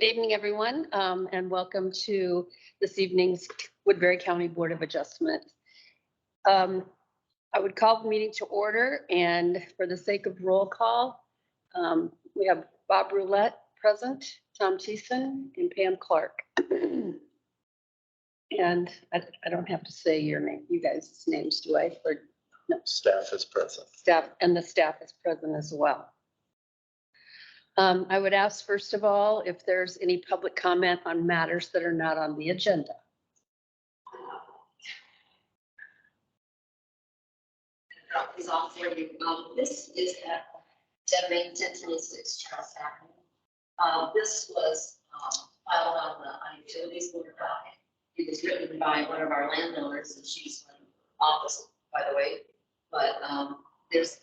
Good evening, everyone, and welcome to this evening's Woodbury County Board of Adjustment. I would call the meeting to order, and for the sake of roll call, we have Bob Roulette present, Tom Thiessen, and Pam Clark. And I don't have to say your name, you guys' names, do I? Or no? Staff is present. Staff, and the staff is present as well. I would ask, first of all, if there's any public comment on matters that are not on the agenda. Drop these off for you. This is at 1026 Charles Avenue. This was filed on the utilities board docket. It was written by one of our landowners, and she's from office, by the way. But there's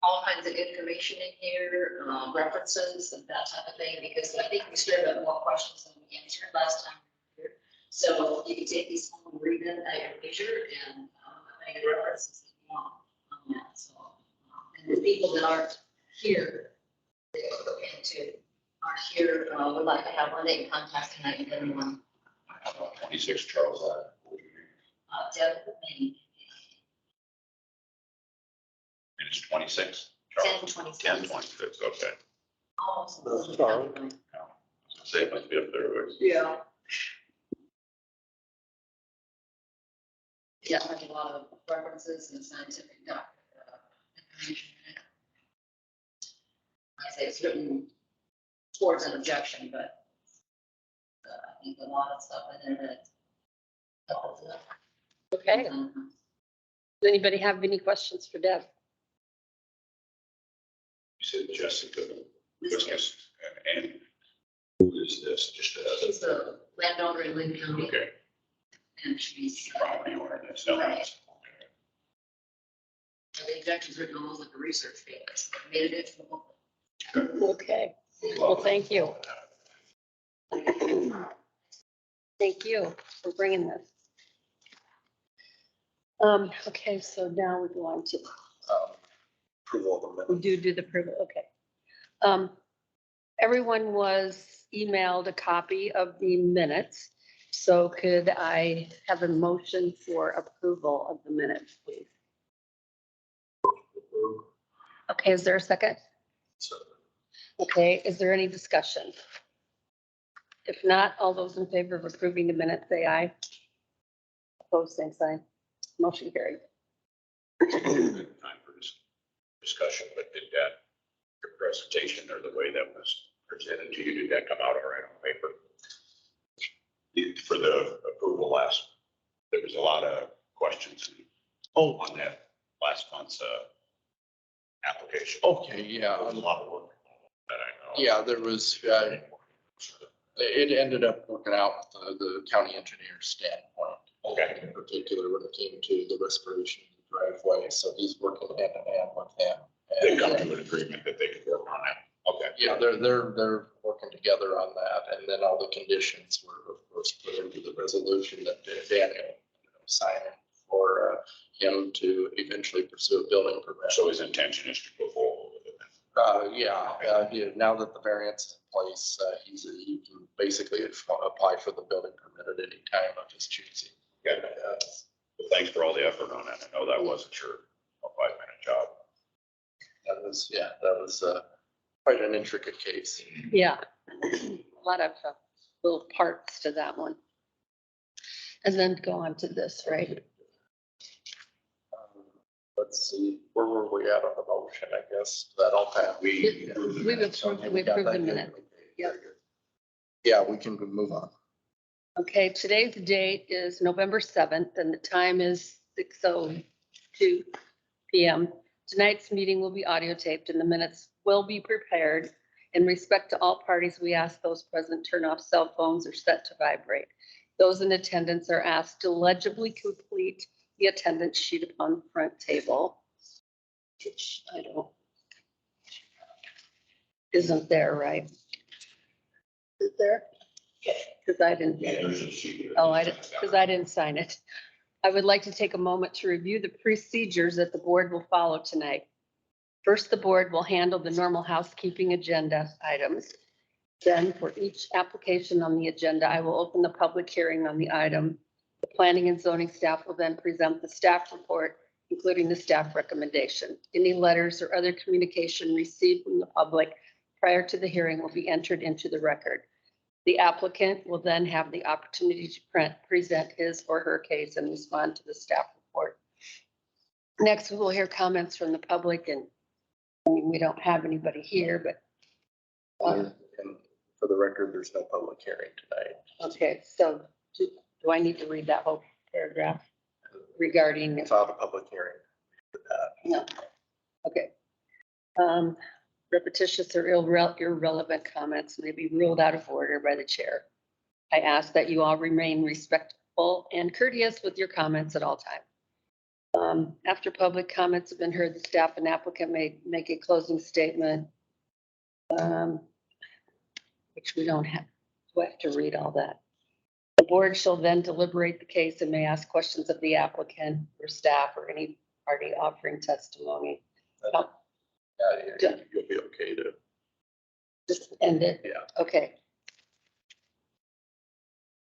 all kinds of information in here, references and that type of thing, because I think we stirred up more questions than we answered last time we were here. So you can take these home and read them at your leisure and make references that you want on that. So, and the people that aren't here, they look into, aren't here, would like to have one, they can contact tonight and everyone. 26 Charles Avenue. Deb May. And it's 26? 1026. 1026, okay. Almost. Say it must be up there. Yeah. Yeah, there's a lot of references and scientific information in it. I say it's written towards an objection, but I think a lot of stuff in there that helps it. Okay, does anybody have any questions for Deb? You said Jessica, business, and who is this? Just She's the landowner in Lynn County. okay, And she's, property owner, that's no. Right. The objection's written almost like a research paper, so I made it into the book. Okay, well, thank you. Thank you for bringing this. Okay, so now we go on to, Approval of the we do the approval, okay. Everyone was emailed a copy of the minutes. So could I have a motion for approval of the minutes, please? Okay, is there a second? Okay, is there any discussion? If not, all those in favor of approving the minutes, say aye. Opposed, same sign. Motion carried. Time for discussion, but did that, your presentation or the way that was presented to you, did that come out all right on paper? For the approval last, there was a lot of questions on that last month's application. Okay, yeah, There was a lot of work that I know. yeah, there was, it ended up working out with the county engineer's standpoint. Okay. In particular, when it came to the respiration of the driveway, so he's working hand in hand with them. They come to an agreement that they could work on that. Okay. Yeah, they're working together on that, and then all the conditions were, of course, put into the resolution that Daniel signed for him to eventually pursue a building permit. So his intention is to go forward with it. Now that the variance is in place, he can basically apply for the building permit at any time of his choosing. Yeah. Well, thanks for all the effort on it. I know that wasn't your 5-minute job. That was quite an intricate case. Yeah, a lot of little parts to that one. And then go on to this, right? Let's see, where were we at on the motion, I guess, that all passed. We've approved the minute. Yep. Yeah, we can move on. Okay, today's date is November 7th and the time is 6:02 p.m. Tonight's meeting will be audio taped and the minutes will be prepared. In respect to all parties, we ask those present turn off cell phones or set to vibrate. Those in attendance are asked to legibly complete the attendance sheet upon the front table, which I don't, isn't there, right? Is there? Because I didn't. There's a sheet. Oh, because I didn't sign it. I would like to take a moment to review the procedures that the board will follow tonight. First, the board will handle the normal housekeeping agenda items. Then for each application on the agenda, I will open the public hearing on the item. The planning and zoning staff will then present the staff report, including the staff recommendation. Any letters or other communication received from the public prior to the hearing will be entered into the record. The applicant will then have the opportunity to present his or her case and respond to the staff report. Next, we will hear comments from the public, and I mean, we don't have anybody here, but And for the record, there's no public hearing tonight. okay, so do I need to read that whole paragraph regarding? Filed a public hearing. No. Okay. Repetitious or irrelevant comments may be ruled out of order by the chair. I ask that you all remain respectful and courteous with your comments at all times. After public comments have been heard, the staff and applicant may make a closing statement, which we don't have. We have to read all that. The board shall then deliberate the case and may ask questions of the applicant or staff or any party offering testimony. Oh, You'll be okay to, just end it. yeah. Okay.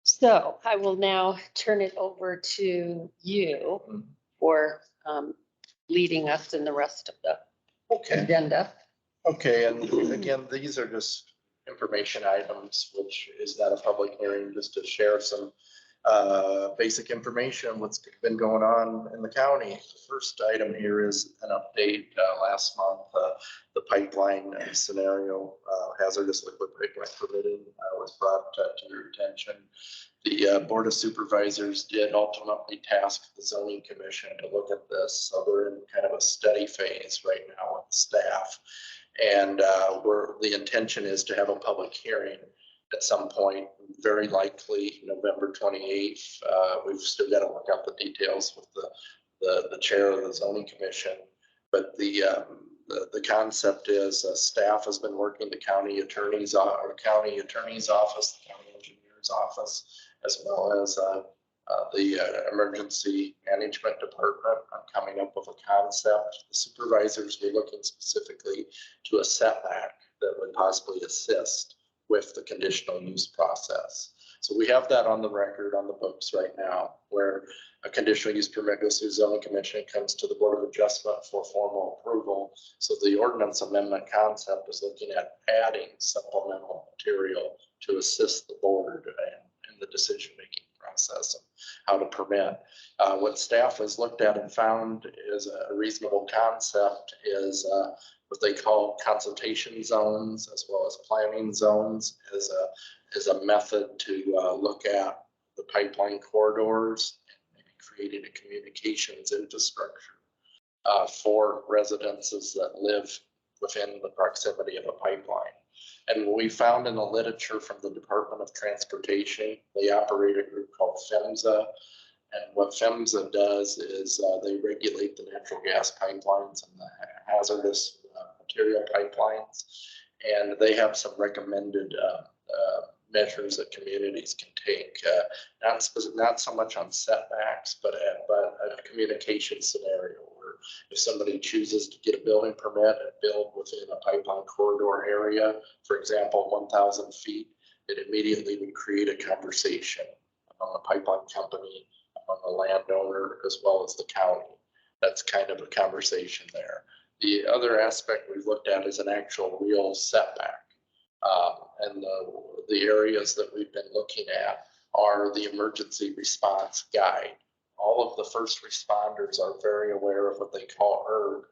So I will now turn it over to you for leading us in the rest of the Okay. agenda. Okay, and again, these are just information items, which is not a public hearing, just to share some basic information, what's been going on in the county. The first item here is an update. Last month, the pipeline scenario, hazardous liquid pipeline permitting was brought to your attention. The Board of Supervisors did ultimately task the zoning commission to look at this. So we're in kind of a study phase right now with staff. And the intention is to have a public hearing at some point, very likely November 28th. We've still got to work out the details with the chair of the zoning commission. But the concept is staff has been working the county attorney's office, the county engineer's office, as well as the emergency management department on coming up with a concept. The supervisors were looking specifically to a setback that would possibly assist with the conditional use process. So we have that on the record on the books right now, where a conditional use permit goes through zoning commission, comes to the Board of Adjustment for formal approval. So the ordinance amendment concept is looking at adding supplemental material to assist the board in the decision-making process of how to permit. What staff has looked at and found is a reasonable concept is what they call consultation zones, as well as planning zones, as a method to look at the pipeline corridors and maybe creating a communications infrastructure for residences that live within the proximity of a pipeline. And what we found in the literature from the Department of Transportation, they operate a group called PHMSA. And what PHMSA does is they regulate the natural gas pipelines and the hazardous material pipelines. And they have some recommended measures that communities can take, not so much on setbacks, but a communication scenario where if somebody chooses to get a building permit and build within a pipeline corridor area, for example, 1,000 feet, it immediately would create a conversation among the pipeline company, among the landowner, as well as the county. That's kind of a conversation there. The other aspect we've looked at is an actual real setback. And the areas that we've been looking at are the emergency response guide. All of the first responders are very aware of what they call ERG,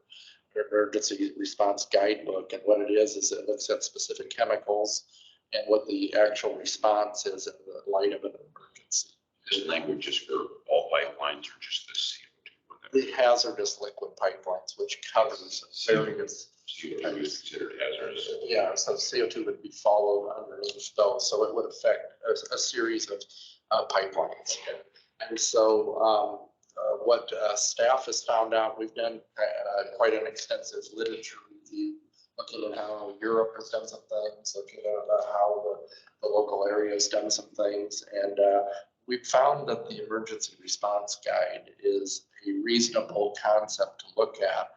Emergency Response Guidebook. And what it is it looks at specific chemicals and what the actual response is in the light of an emergency. This language is for all pipelines or just the CO2? The hazardous liquid pipelines, which covers various. CO2 is considered hazardous. Yeah, so CO2 would be followed underneath those, so it would affect a series of pipelines. And so what staff has found out, we've done quite an extensive literature review, looking at how Europe has done some things, looking at how the local area has done some things, and we found that the emergency response guide is a reasonable concept to look at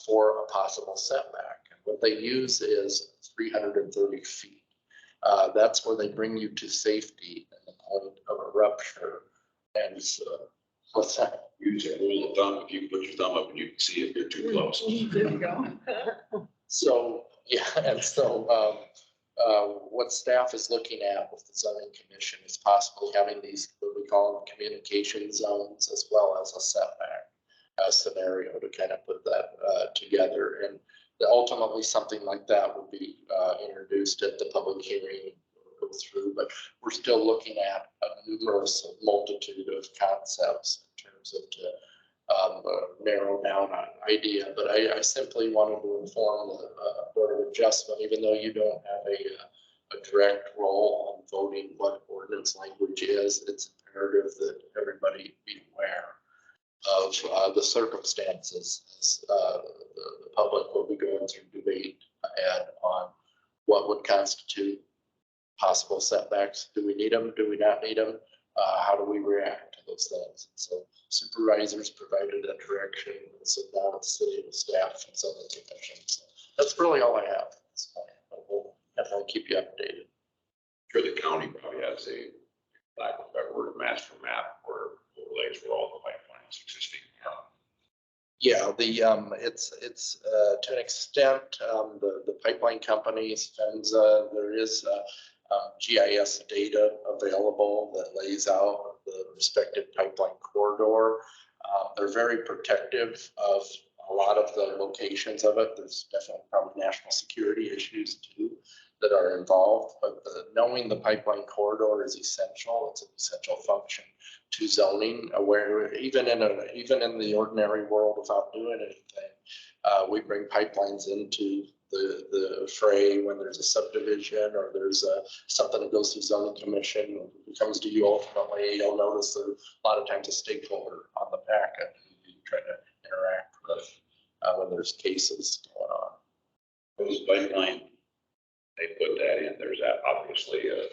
for a possible setback. And what they use is 330 feet. That's where they bring you to safety at the point of a rupture. And what's that? Use a rule of thumb, if you put your thumb up and you can see it, you're too close. There you go. So, yeah, and so what staff is looking at with the zoning commission is possibly having these, what we call them, communication zones, as well as a setback scenario to kind of put that together. And ultimately, something like that will be introduced at the public hearing, go through, but we're still looking at a multitude of concepts in terms of to narrow down an idea. But I simply wanted to inform the Board of Adjustment, even though you don't have a direct role on voting what ordinance language is, it's imperative that everybody be aware of the circumstances as the public will be going through debate ahead on what would constitute possible setbacks. Do we need them? Do we not need them? How do we react to those things? And so supervisors provided a direction, and so now it's city and staff and some of the commissions. So that's really all I have. So we'll definitely keep you updated. Sure, the county probably has a, lack of a better word, master map or overlays for all the pipelines existing. Yeah, it's to an extent, the pipeline companies, PHMSA, there is GIS data available that lays out the respective pipeline corridor. They're very protective of a lot of the locations of it. There's definitely probably national security issues too that are involved, but knowing the pipeline corridor is essential. It's an essential function to zoning, where even in the ordinary world, without doing anything, we bring pipelines into the fray when there's a subdivision or there's something that goes through zoning commission. It comes to you ultimately, you'll notice that a lot of times a stakeholder on the packet you try to interact with when there's cases going on. Those pipeline, they put that in, there's obviously a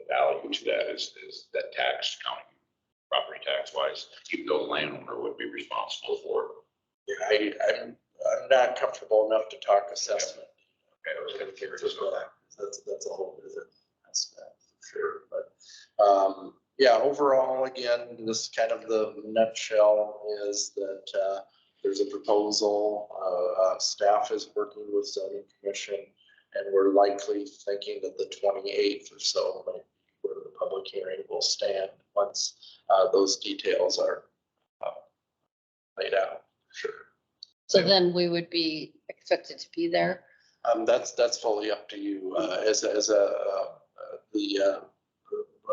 value to that is that tax county, property tax wise, even though the landowner would be responsible for it. I'm not comfortable enough to talk assessment. Okay, I was gonna carry this That's a whole different aspect for sure. But yeah, overall, again, this kind of the nutshell is that there's a proposal. Staff is working with zoning commission, and we're likely thinking that the 28th or so might be where the public hearing will stand once those details are laid out. Sure. So then we would be expected to be there. That's fully up to you.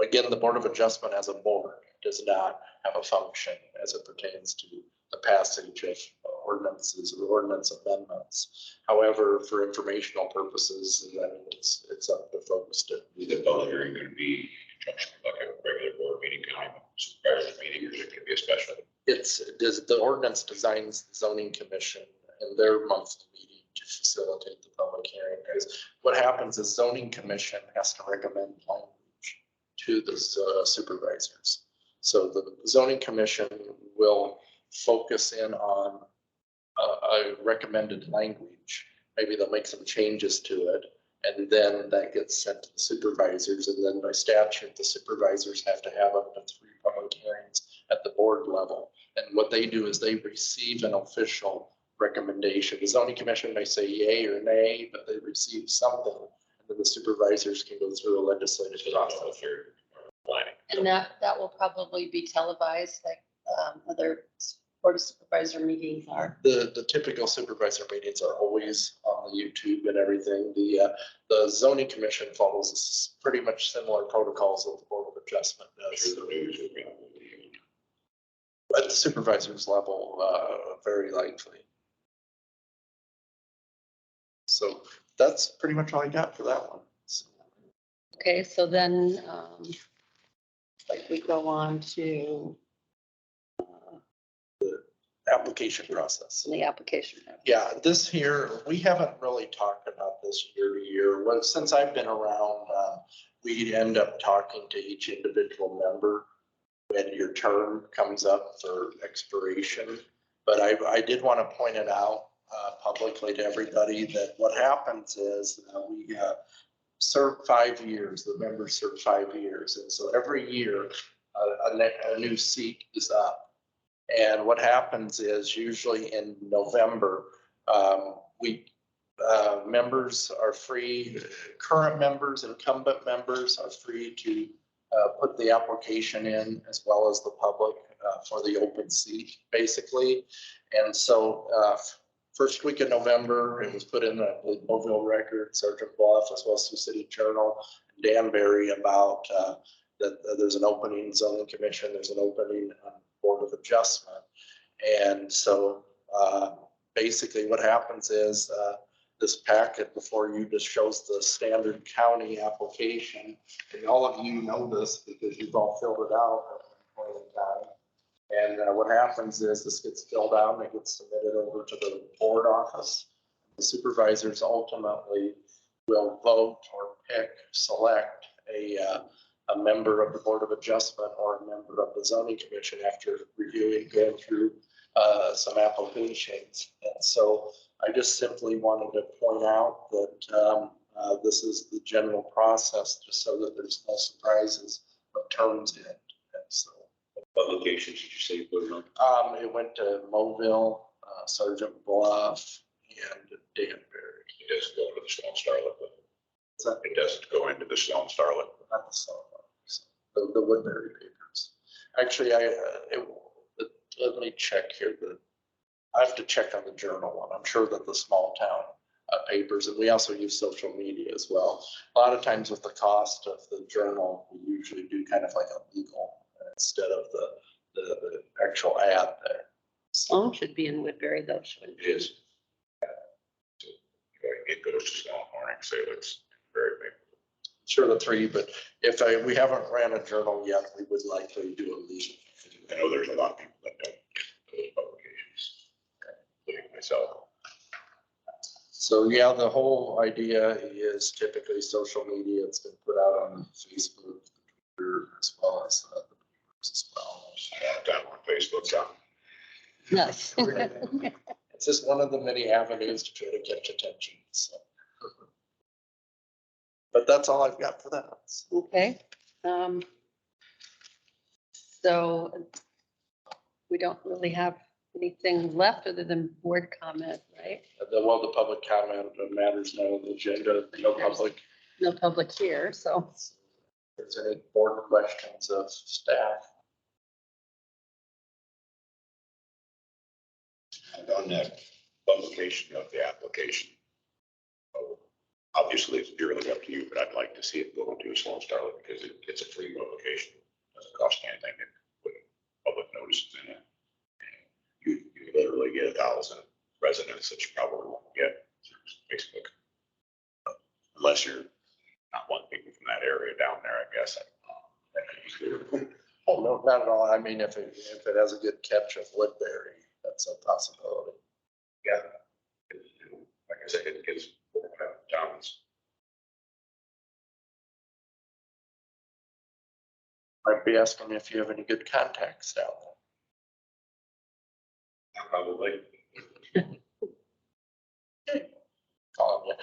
Again, the Board of Adjustment as a board does not have a function as it pertains to the passage of ordinances or ordinance amendments. However, for informational purposes, I mean, it's up to folks to. Is the public hearing going to be in conjunction with like a regular board meeting, county supervisors meeting, or is it going to be a special? The ordinance designs the zoning commission and their monthly meeting to facilitate the public hearing. Because what happens is zoning commission has to recommend language to the supervisors. So the zoning commission will focus in on a recommended language. Maybe they'll make some changes to it, and then that gets sent to the supervisors. And then by statute, the supervisors have to have up to 3 public hearings at the board level. And what they do is they receive an official recommendation. The zoning commission may say yay or nay, but they receive something, and then the supervisors can go through a legislative process. And that will probably be televised like other Board of Supervisor meetings are. The typical supervisor meetings are always on the YouTube and everything. The zoning commission follows pretty much similar protocols that the Board of Adjustment does. At the supervisor's level, very likely. So that's pretty much all I got for that one. So, Okay, so then like we go on to application process. the application. Yeah, this here, we haven't really talked about this year to year. Well, since I've been around, we end up talking to each individual member when your term comes up for expiration. But I did want to point it out publicly to everybody that what happens is serve 5 years, the members serve 5 years. And so every year, a new seat is up. And what happens is usually in November, members are free, current members, incumbent members are free to put the application in as well as the public for the open seat, basically. And so first week of November, it was put in the Mobile Record, Sergeant Bluff, as well as Sioux City Journal, Danbury, about that there's an opening zoning commission, there's an opening on Board of Adjustment. And so basically what happens is this packet before you just shows the standard county application. And all of you know this because you've all filled it out at one point in time. And what happens is this gets filled out and it gets submitted over to the board office. The supervisors ultimately will vote or pick, select a member of the Board of Adjustment or a member of the zoning commission after reviewing, going through some applications. And so I just simply wanted to point out that this is the general process, just so that there's no surprises what turns in. And so Publications, did you say you put it on? it went to Mobile, Sergeant Bluff, and Danbury. It doesn't go into the Sloan Starlet, but So it doesn't go into the Sloan Starlet. not the Sloan, the Woodbury papers. Actually, let me check here. I have to check on the journal one. I'm sure that the small town papers, and we also use social media as well. A lot of times with the cost of the journal, we usually do kind of like a legal instead of the actual ad there. Sloan should be in Woodbury though, shouldn't It is. So, it goes to Sloan Corning, say it's very big. Sure, the three, but if we haven't ran a journal yet, we would likely do a legal. I know there's a lot of people that don't get those publications, including myself. So yeah, the whole idea is typically social media. It's been put out on Facebook, Twitter, as well as the papers as well. Down on Facebook, John. Yes. It's just one of the many avenues to try to catch attention. So. But that's all I've got for that. Okay. So we don't really have anything left other than board comment, right? The public comment matters now on the agenda, no public. No public here, so. If there's any board questions of staff. And on that publication of the application, obviously it's purely up to you, but I'd like to see it go into a Sloan Starlet because it's a free publication. Doesn't cost anything to put public notices in it. You literally get 1,000 residents that you probably won't get through Facebook. Unless you're not wanting people from that area down there, I guess. Oh, no, not at all. I mean, if it has a good catch of Woodbury, that's a possibility. Yeah. Like I said, it gives towns. Might be asking if you have any good contacts down Probably. there. Calling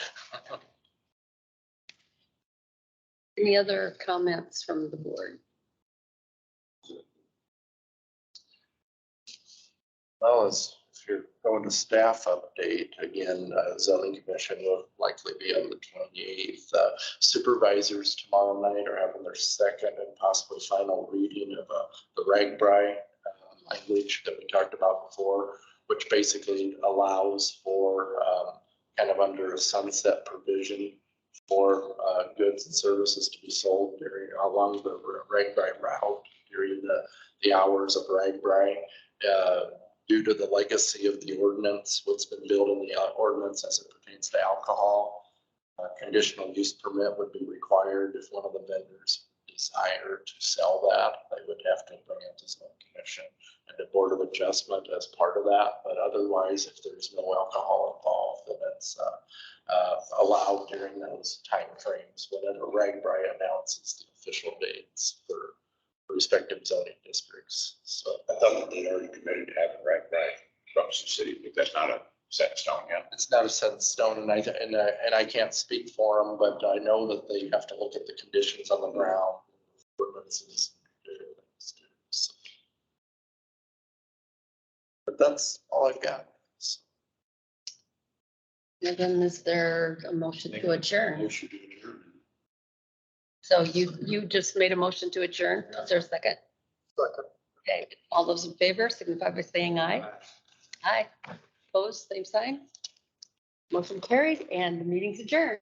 you. Any other comments from the board? Well, if you're going to staff update, again, zoning commission will likely be on the 28th. Supervisors tomorrow night are having their second and possibly final reading of the RAGBRAI language that we talked about before, which basically allows for kind of under a sunset provision for goods and services to be sold along the RAGBRAI route during the hours of RAGBRAI. Due to the legacy of the ordinance, what's been built in the ordinance as it pertains to alcohol, conditional use permit would be required if one of the vendors desire to sell that. They would have to bring it to zoning commission and the Board of Adjustment as part of that. But otherwise, if there's no alcohol involved, then it's allowed during those timeframes whenever RAGBRAI announces the official dates for respective zoning districts. So I thought that they already committed to having RAGBRAI from Sioux City, but that's not a set in stone yet. It's not a set in stone, and I can't speak for them, but I know that they have to look at the conditions on the ground. Ordinances, so. But that's all I've got. So, And then is there a motion to adjourn? Motion to adjourn. So you just made a motion to adjourn. Is there a second? Okay, all those in favor signify by saying aye. Aye. Opposed, same sign. Motion carried and the meeting's adjourned.